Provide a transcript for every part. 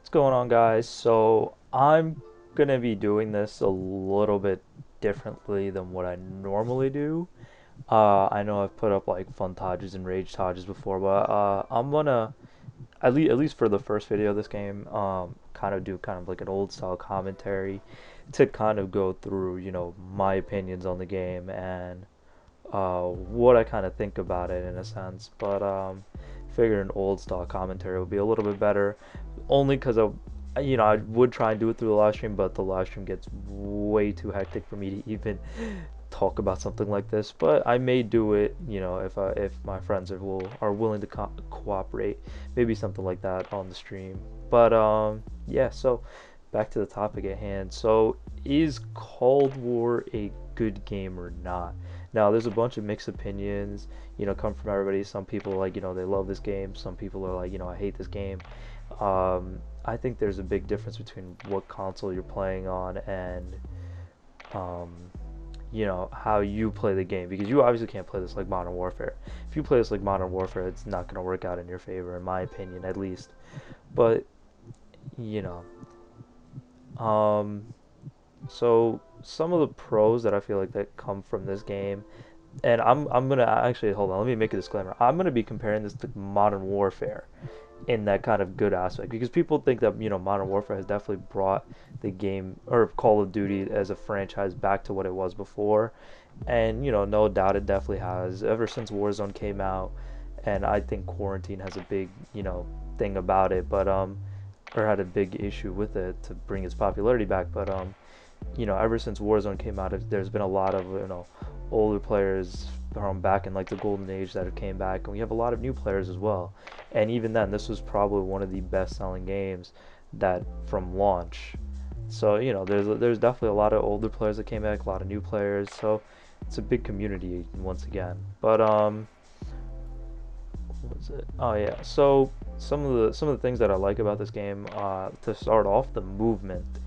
What's going on, guys? So I'm gonna be doing this a little bit differently than what I normally do. I know I've put up like fun Todges and rage Todges before, but I'm gonna at least for the first video of this game, kind of do kind of like an old style commentary to kind of go through, my opinions on the game and what I kind of think about it in a sense. But figured an old style commentary would be a little bit better, only because I would try and do it through the live stream, but the live stream gets way too hectic for me to even talk about something like this. But I may do it, if my friends are willing to cooperate, maybe something like that on the stream. But yeah. So back to the topic at hand. So is Cold War a good game or not? Now, there's a bunch of mixed opinions, come from everybody. Some people like, they love this game. Some people are like, I hate this game. I think there's a big difference between what console you're playing on and, um, how you play the game. Because you obviously can't play this like Modern Warfare. If you play this like Modern Warfare, it's not going to work out in your favor, in my opinion, at least. But, you know, um, so some of the pros that I feel like that come from this game, and I'm gonna actually hold on. Let me make a disclaimer. I'm gonna be comparing this to Modern Warfare in that kind of good aspect because people think that Modern Warfare has definitely brought the game or Call of Duty as a franchise back to what it was before, and no doubt it definitely has ever since Warzone came out, and I think quarantine has a big thing about it, but or had a big issue with it to bring its popularity back, but ever since Warzone came out, there's been a lot of older players from back in like the golden age that have came back, and we have a lot of new players as well. And even then, this was probably one of the best-selling games that from launch. So there's definitely a lot of older players that came back, a lot of new players. So it's a big community once again. But what was it? Oh yeah. So some of the things that I like about this game, to start off, the movement.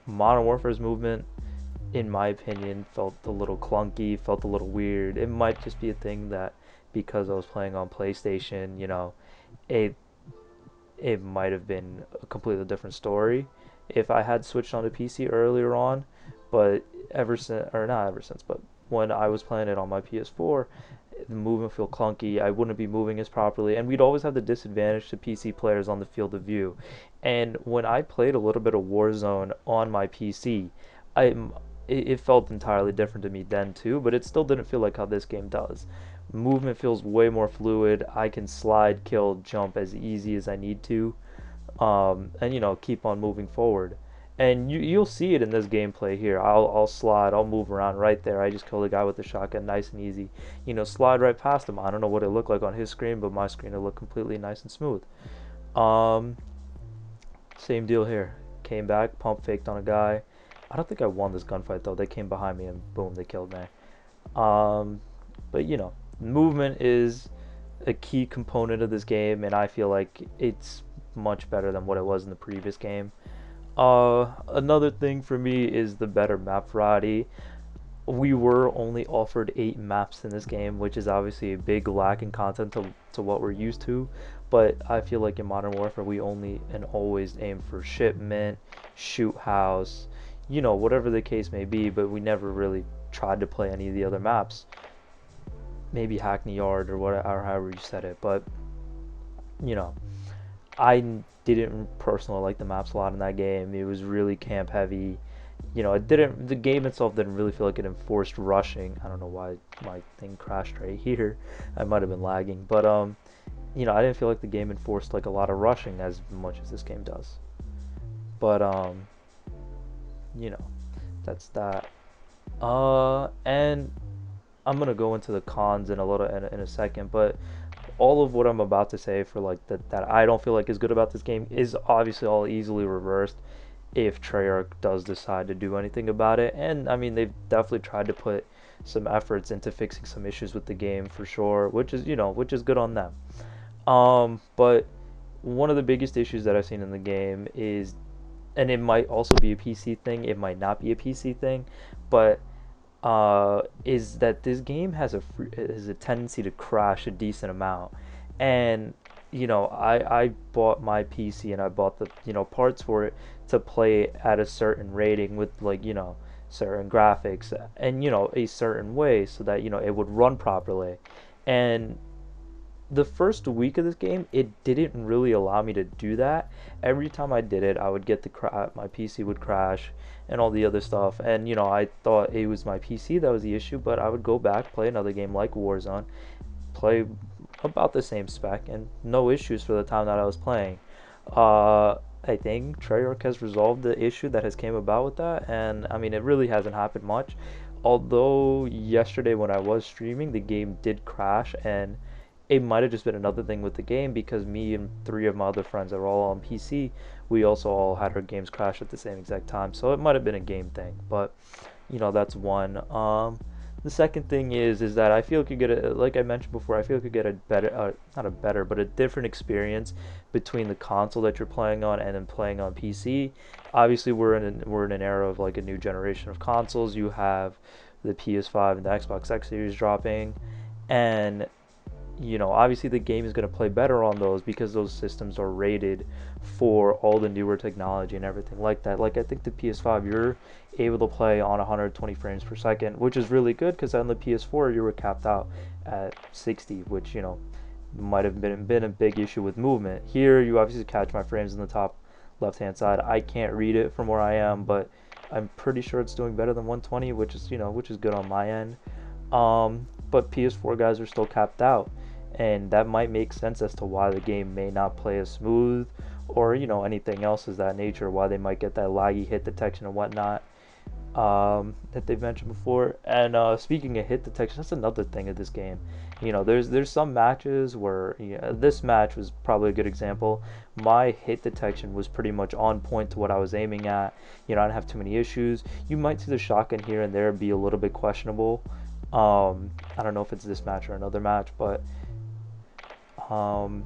Modern Warfare's movement, in my opinion, felt a little clunky, felt a little weird. It might just be a thing that because I was playing on PlayStation, it it might have been a completely different story if I had switched on to PC earlier on. But ever since, or not ever since, but when I was playing it on my PS4, the movement feel clunky. I wouldn't be moving as properly, and we'd always have the disadvantage to PC players on the field of view. And when I played a little bit of Warzone on my PC, I it felt entirely different to me then too, but it still didn't feel like how this game does. Movement feels way more fluid. I can slide, kill, jump as easy as I need to, and keep on moving forward. And you'll see it in this gameplay here. I'll slide, I'll move around right there. I just killed a guy with the shotgun, nice and easy. Slide right past him. I don't know what it looked like on his screen, but my screen it looked completely nice and smooth. Um, Same deal here. Came back, pump faked on a guy. I don't think I won this gunfight though. They came behind me and boom, they killed me. Um, but movement is a key component of this game, and I feel like it's much better than what it was in the previous game. Another thing for me is the better map variety. We were only offered 8 maps in this game, which is obviously a big lack in content to what we're used to. But I feel like in Modern Warfare, we only and always aim for shipment, shoot house, whatever the case may be. But we never really tried to play any of the other maps. Maybe Hackney Yard or whatever, or however you said it. But you know, I didn't personally like the maps a lot in that game. It was really camp heavy. It didn't. The game itself didn't really feel like it enforced rushing. I don't know why my thing crashed right here. I might have been lagging, but I didn't feel like the game enforced like a lot of rushing as much as this game does. But you know, that's that. And I'm gonna go into the cons in a little in a second, but all of what I'm about to say for like that I don't feel like is good about this game is obviously all easily reversed if Treyarch does decide to do anything about it. And I mean, they've definitely tried to put some efforts into fixing some issues with the game for sure, which is good on them. But one of the biggest issues that I've seen in the game is, and it might also be a PC thing, it might not be a PC thing, but is that this game has a tendency to crash a decent amount, and I bought my PC and I bought the, parts for it to play at a certain rating with, like, certain graphics and, a certain way so that, it would run properly. And the first week of this game, it didn't really allow me to do that. Every time I did it, I would get my PC would crash and all the other stuff. And, I thought it was my PC that was the issue, but I would go back, play another game like Warzone, play about the same spec and no issues for the time that I was playing. I think Treyarch has resolved the issue that has came about with that, and I mean it really hasn't happened much. Although yesterday when I was streaming, the game did crash, and it might have just been another thing with the game because me and three of my other friends that were all on PC, we also all had our games crash at the same exact time. So it might have been a game thing, but that's one. The second thing is that I feel it could get like I mentioned before, I feel it could get a better, not a better, but a different experience between the console that you're playing on and then playing on PC. Obviously, we're in an era of like a new generation of consoles. You have the PS5 and the Xbox X series dropping, and obviously the game is going to play better on those because those systems are rated for all the newer technology and everything like that. Like I think the PS5, you're able to play on 120 frames per second, which is really good because on the PS4 you were capped out at 60, which might have been a big issue with movement. Here you obviously catch my frames in the top left hand side. I can't read it from where I am, but I'm pretty sure it's doing better than 120, which is good on my end. But PS4 guys are still capped out, and that might make sense as to why the game may not play as smooth, or anything else is that nature, why they might get that laggy hit detection and whatnot, that they've mentioned before. And speaking of hit detection, that's another thing of this game. There's some matches where, this match was probably a good example. My hit detection was pretty much on point to what I was aiming at. I didn't have too many issues. You might see the shotgun here and there be a little bit questionable. I don't know if it's this match or another match, but um,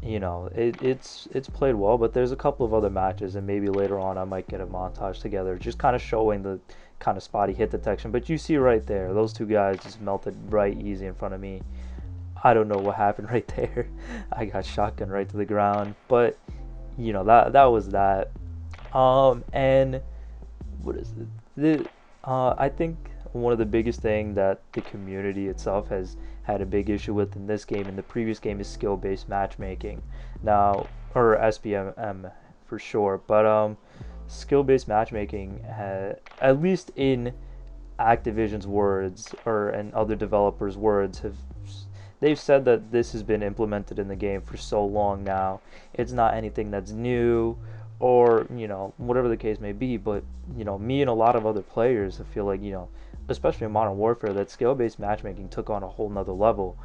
it's played well. But there's a couple of other matches, and maybe later on I might get a montage together, just kind of showing the kind of spotty hit detection. But you see right there, those two guys just melted right easy in front of me. I don't know what happened right there. I got shotgun right to the ground, but that was that. And what is it? I think one of the biggest thing that the community itself has had a big issue with in this game and the previous game is skill-based matchmaking. Now, or SBMM for sure, but skill-based matchmaking, at least in Activision's words or and other developers' words, they've said that this has been implemented in the game for so long now. It's not anything that's new, or whatever the case may be. But me and a lot of other players, I feel like, especially in Modern Warfare, that skill-based matchmaking took on a whole nother level.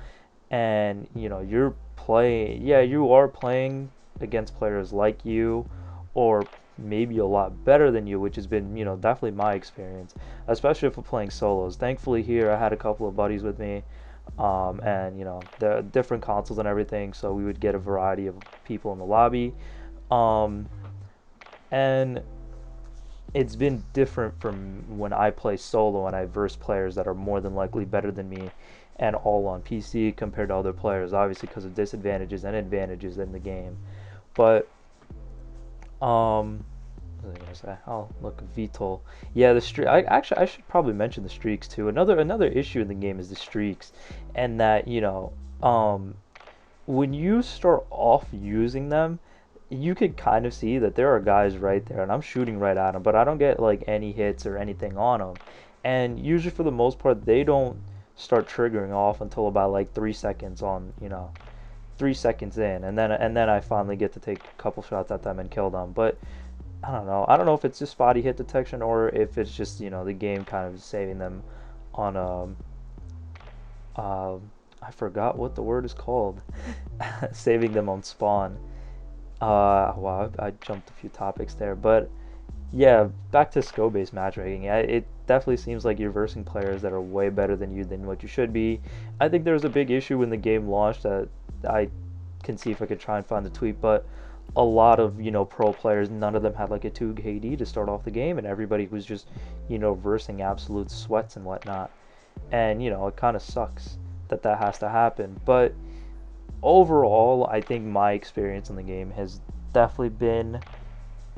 And you are playing against players like you, or maybe a lot better than you, which has been definitely my experience, especially if we're playing solos. Thankfully here I had a couple of buddies with me, and the different consoles and everything, so we would get a variety of people in the lobby. um, and it's been different from when I play solo and I verse players that are more than likely better than me and all on PC compared to other players, obviously because of disadvantages and advantages in the game. But what was I gonna say? Oh, look, VTOL. Yeah, the streak. I should probably mention the streaks too. Another issue in the game is the streaks, and that when you start off using them, you could kind of see that there are guys right there, and I'm shooting right at them, but I don't get like any hits or anything on them. And usually, for the most part, they don't start triggering off until about like 3 seconds 3 seconds in, and then I finally get to take a couple shots at them and kill them. But I don't know. I don't know if it's just spotty hit detection or if it's just the game kind of saving them on uh, I forgot what the word is called, saving them on spawn. Wow, I jumped a few topics there, but yeah, back to skill-based matchmaking. It definitely seems like you're versing players that are way better than you than what you should be. I think there was a big issue when the game launched that I can see if I could try and find the tweet, but a lot of pro players, none of them had like a 2 KD to start off the game, and everybody was just versing absolute sweats and whatnot. And it kind of sucks that has to happen, but overall, I think my experience in the game has definitely been,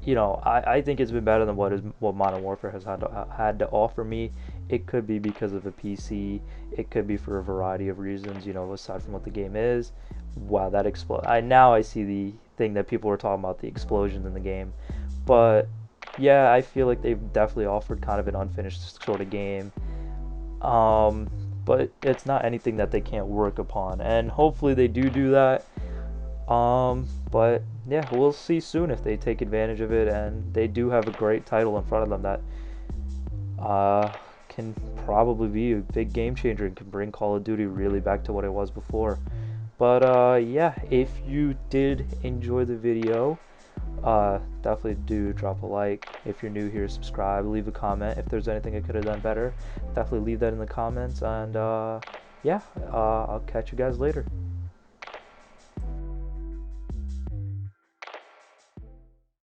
I think it's been better than what Modern Warfare has had to offer me. It could be because of a PC. It could be for a variety of reasons, aside from what the game is. Wow, that explode! I see the thing that people were talking about, the explosions in the game. But yeah, I feel like they've definitely offered kind of an unfinished sort of game. Um, but it's not anything that they can't work upon, and hopefully they do that. But yeah, we'll see soon if they take advantage of it, and they do have a great title in front of them that uh, can probably be a big game changer and can bring Call of Duty really back to what it was before. But yeah, if you did enjoy the video, definitely do drop a like. If you're new here, subscribe, leave a comment. If there's anything I could have done better, definitely leave that in the comments. And yeah, I'll catch you guys later.